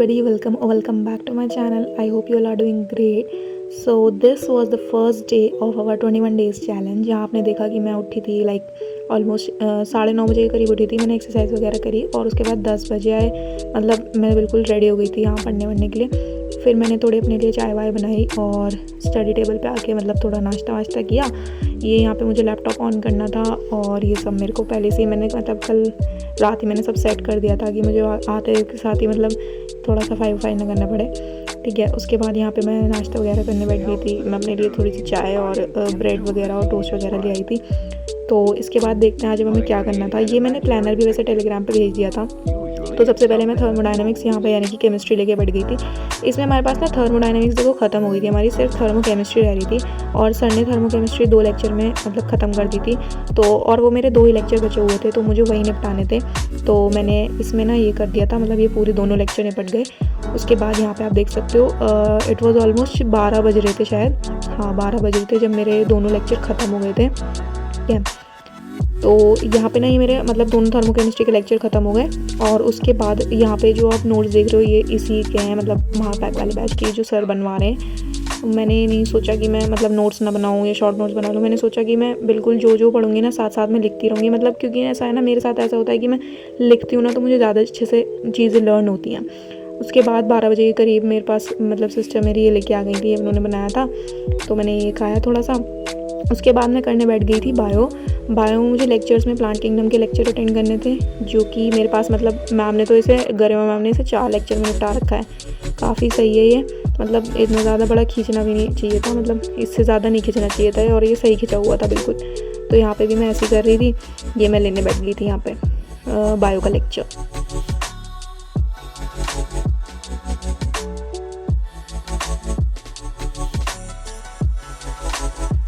everybody, welcome back to my channel. I hope you all are doing great. So this was the first day of our 21 days challenge. जहाँ आपने देखा कि मैं उठी थी like almost 9:30 के करीब उठी थी। मैंने एक्सरसाइज वगैरह करी और उसके बाद 10 बजे आए, मतलब मैं बिल्कुल रेडी हो गई थी यहाँ पढ़ने के लिए। फिर मैंने थोड़ी अपने लिए चाय वाय बनाई और स्टडी टेबल पे आके मतलब थोड़ा नाश्ता वाश्ता किया। ये यहाँ पे मुझे लैपटॉप ऑन करना था और ये सब मेरे को पहले से ही मैंने मतलब कल रात ही मैंने सब सेट कर दिया था कि मुझे आते के साथ ही मतलब थोड़ा सा फाई ना करना पड़े। ठीक है, उसके बाद यहाँ पे मैं नाश्ता वगैरह करने बैठ गई थी। मैं अपने लिए थोड़ी सी चाय और ब्रेड वगैरह और टोस्ट वगैरह ले आई थी। तो इसके बाद देखते हैं आज हमें क्या करना था। ये मैंने प्लानर भी वैसे टेलीग्राम पे भेज दिया था। तो सबसे पहले मैं थर्मोडायनामिक्स यहाँ पे यानी कि केमिस्ट्री लेके बैठ गई थी। इसमें हमारे पास ना थर्मोडायनामिक्स देखो ख़त्म हो गई थी, हमारी सिर्फ थर्मो केमिस्ट्री रह रही थी और सर ने थर्मो केमिस्ट्री 2 लेक्चर में मतलब ख़त्म कर दी थी। तो और वो मेरे 2 ही लेक्चर बचे हुए थे तो मुझे वही निपटाने थे। तो मैंने इसमें ना ये कर दिया था, मतलब ये पूरे दोनों लेक्चर निपट गए। उसके बाद यहाँ पे आप देख सकते हो इट वॉज़ ऑलमोस्ट 12 बज रहे थे शायद, हाँ 12 बज रहे थे जब मेरे दोनों लेक्चर ख़त्म हो गए थे। ठीक है, तो यहाँ पे ना ये मेरे मतलब दोनों थर्मोकेमिस्ट्री के लेक्चर ख़त्म हो गए। और उसके बाद यहाँ पे जो आप नोट्स देख रहे हो ये इसी के हैं, मतलब महापैक वाले बैच के जो सर बनवा रहे हैं। मैंने नहीं सोचा कि मैं मतलब नोट्स ना बनाऊँ या शॉर्ट नोट्स बना लूँ। मैंने सोचा कि मैं बिल्कुल जो पढ़ूंगी ना साथ साथ में लिखती रहूँगी, मतलब क्योंकि ऐसा है ना मेरे साथ ऐसा होता है कि मैं लिखती हूँ ना तो मुझे ज़्यादा अच्छे से चीज़ें लर्न होती हैं। उसके बाद 12 बजे के करीब मेरे पास मतलब सिस्टर मेरी ये लेके आ गई थी, उन्होंने बनाया था तो मैंने ये खाया थोड़ा सा। उसके बाद मैं करने बैठ गई थी बायो में मुझे लेक्चर्स में प्लांट किंगडम के लेक्चर अटेंड करने थे, जो कि मेरे पास मतलब मैम ने तो इसे गरिमा मैम ने इसे 4 लेक्चर में निपटा रखा है। काफ़ी सही है ये, मतलब इतना ज़्यादा बड़ा खींचना भी नहीं चाहिए था, मतलब इससे ज़्यादा नहीं खींचना चाहिए था और ये सही खींचा हुआ था बिल्कुल। तो यहाँ पे भी मैं ऐसे ही कर रही थी, ये मैं लेने बैठ गई थी यहाँ पे बायो का लेक्चर।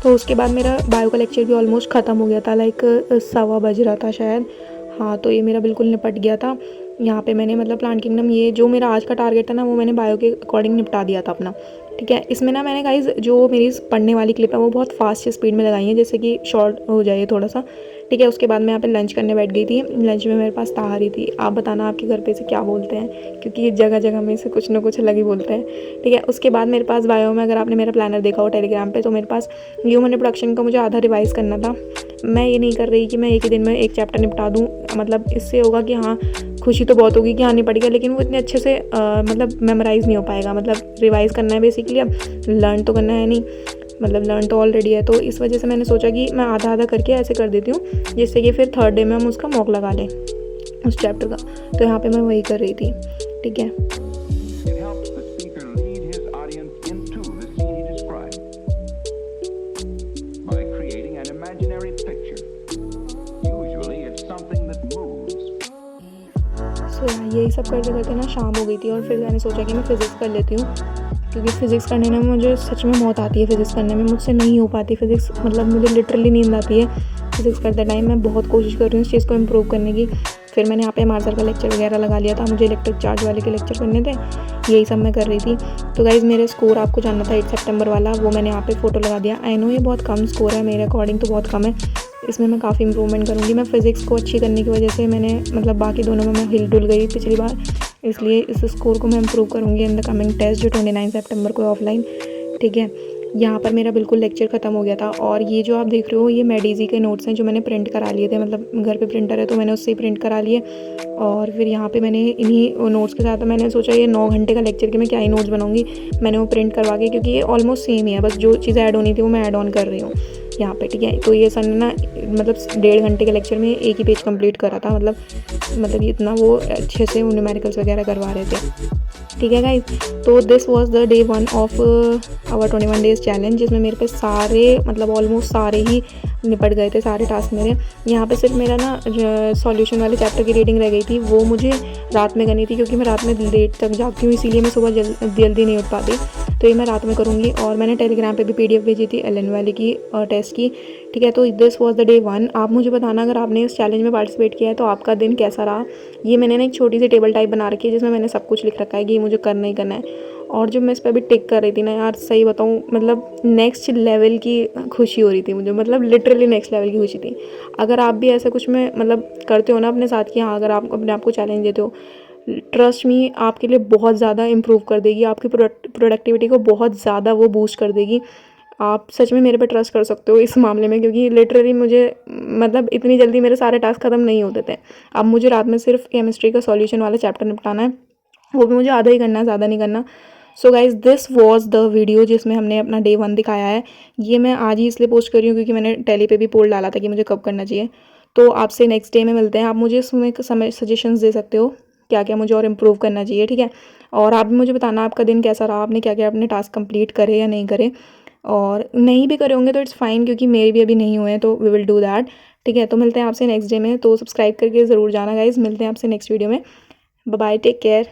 तो उसके बाद मेरा बायो का लेक्चर भी ऑलमोस्ट ख़त्म हो गया था, लाइक 1:15 बज रहा था शायद। हाँ तो ये मेरा बिल्कुल निपट गया था। यहाँ पे मैंने मतलब प्लांट किंगडम ये जो मेरा आज का टारगेट था ना वो मैंने बायो के अकॉर्डिंग निपटा दिया था अपना। ठीक है, इसमें ना मैंने गाइस जो मेरी पढ़ने वाली क्लिप है वो बहुत फास्ट स्पीड में लगाई है जैसे कि शॉर्ट हो जाए थोड़ा सा। ठीक है, उसके बाद मैं यहाँ पे लंच करने बैठ गई थी। लंच में मेरे पास ताहरी थी। आप बताना आपके घर पे से क्या बोलते हैं, क्योंकि जगह जगह में से कुछ ना कुछ अलग ही बोलते हैं। ठीक है, उसके बाद मेरे पास बायो में अगर आपने मेरा प्लानर देखा हो टेलीग्राम पे तो मेरे पास ह्यूमन रिप्रोडक्शन का मुझे आधा रिवाइज़ करना था। मैं ये नहीं कर रही कि मैं एक ही दिन में एक चैप्टर निपटा दूँ, मतलब इससे होगा कि हाँ खुशी तो बहुत होगी कि हाँ निपट गया, लेकिन वो इतने अच्छे से मतलब मेमोराइज़ नहीं हो पाएगा। मतलब रिवाइज़ करना है बेसिकली, अब लर्न तो करना है नहीं, मतलब लर्न तो ऑलरेडी है। तो इस वजह से मैंने सोचा कि मैं आधा आधा करके ऐसे कर देती हूँ जिससे कि फिर 3rd डे में हम उसका मॉक लगा लें उस चैप्टर का। तो यहाँ पे मैं वही कर रही थी। ठीक है, यही सब करते करते ना शाम हो गई थी और फिर मैंने सोचा कि मैं फ़िज़िक्स कर लेती हूँ, क्योंकि फ़िज़िक्स करने में मुझे सच में मौत आती है। फ़िज़िक्स करने में मुझसे नहीं हो पाती फ़िज़िक्स, मतलब मुझे लिटरली नींद आती है फ़िज़िक्स करते टाइम। मैं बहुत कोशिश कर रही हूँ इस चीज़ को इम्प्रूव करने की। फिर मैंने यहाँ पे एमआर सर का लेक्चर वगैरह लगा लिया था, मुझे इलेक्ट्रिक चार्ज वाले के लेक्चर करने थे, यही सब मैं कर रही थी। तो गाइज़ मेरे स्कोर आपको जानना था 8 सितंबर वाला, वो मैंने यहाँ पे फ़ोटो लगा दिया। आई नो ये बहुत कम स्कोर है, मेरे अकॉर्डिंग तो बहुत कम है, इसमें मैं काफ़ी इंप्रूवमेंट करूँगी। मैं फ़िज़िक्स को अच्छी करने की वजह से मैंने मतलब बाकी दोनों में मैं हिल डुल गई पिछली बार, इसलिए इस स्कोर को मैं इम्प्रूव करूँगी इन द कमिंग टेस्ट जो 29 सितंबर को ऑफलाइन। ठीक है, यहाँ पर मेरा बिल्कुल लेक्चर ख़त्म हो गया था और ये जो आप देख रहे हो ये मेडिजी के नोट्स हैं जो मैंने प्रिंट करा लिए थे, मतलब घर पे प्रिंटर है तो मैंने उससे ही प्रिंट करा लिए। और फिर यहाँ पे मैंने इन्हीं नोट्स के साथ मैंने सोचा ये 9 घंटे का लेक्चर के मैं क्या ही नोट्स बनाऊँगी, मैंने वो प्रिंट करवा के, क्योंकि ये ऑलमोस्ट सेम ही है, बस जो चीज़ें ऐड होनी थी वो मैं ऐड ऑन कर रही हूँ यहाँ पे। ठीक है, तो ये सर ने ना मतलब 1.5 घंटे के लेक्चर में एक ही पेज कंप्लीट करा था, मतलब इतना वो अच्छे से वो न्यूमेरिकल्स वगैरह करवा रहे थे। ठीक है गाइज, तो this was the day 1 of our 21 days challenge, जिसमें मेरे पे सारे मतलब ऑलमोस्ट सारे ही निपट गए थे, सारे टास्क मेरे। यहाँ पे सिर्फ मेरा ना सॉल्यूशन वाले चैप्टर की रीडिंग रह गई थी, वो मुझे रात में करनी थी क्योंकि मैं रात में लेट तक जागती हूँ, इसीलिए मैं सुबह जल्दी नहीं उठ पाती। तो ये मैं रात में करूँगी। और मैंने टेलीग्राम पे भी PDF भेजी थी LN वाले की टेस्ट की। ठीक है, तो दिस वाज द डे 1। आप मुझे बताना अगर आपने इस चैलेंज में पार्टिसिपेट किया है तो आपका दिन कैसा रहा। ये मैंने ना एक छोटी सी टेबल टाइप बना रखी है जिसमें मैंने सब कुछ लिख रखा है कि ये मुझे करना ही करना है। और जब मैं इस पर अभी टिक कर रही थी ना यार, सही बताऊँ मतलब नेक्स्ट लेवल की खुशी हो रही थी मुझे, मतलब लिटरली नेक्स्ट लेवल की खुशी थी। अगर आप भी ऐसा कुछ में मतलब करते हो ना अपने साथ कि हाँ, अगर आप अपने आप को चैलेंज देते हो ट्रस्ट मी आपके लिए बहुत ज़्यादा इम्प्रूव कर देगी, आपकी प्रोडक्टिविटी को बहुत ज़्यादा वो बूस्ट कर देगी। आप सच में मेरे पे ट्रस्ट कर सकते हो इस मामले में, क्योंकि लिटरली मुझे मतलब इतनी जल्दी मेरे सारे टास्क ख़त्म नहीं होते थे। अब मुझे रात में सिर्फ केमिस्ट्री का सॉल्यूशन वाला चैप्टर निपटाना है, वो भी मुझे आधा ही करना है, ज़्यादा नहीं करना। So guys this was the video जिसमें हमने अपना डे 1 दिखाया है। ये मैं आज ही इसलिए पोस्ट कर रही हूँ क्योंकि मैंने टेली पे भी पोल डाला था कि मुझे कब करना चाहिए। तो आपसे नेक्स्ट डे में मिलते हैं। आप मुझे इसमें समय सजेशंस दे सकते हो क्या क्या मुझे और इम्प्रूव करना चाहिए, ठीक है। और आप भी मुझे बताना आपका दिन कैसा रहा, आपने क्या क्या अपने टास्क कंप्लीट करे या नहीं करे, और नहीं भी करे होंगे तो इट्स फाइन, क्योंकि मेरे भी अभी नहीं हुए हैं, तो वी विल डू दैट, ठीक है। तो मिलते हैं आपसे नेक्स्ट डे में, तो सब्सक्राइब करके ज़रूर जाना गाइज। मिलते हैं आपसे नेक्स्ट वीडियो में। Bye bye, take care.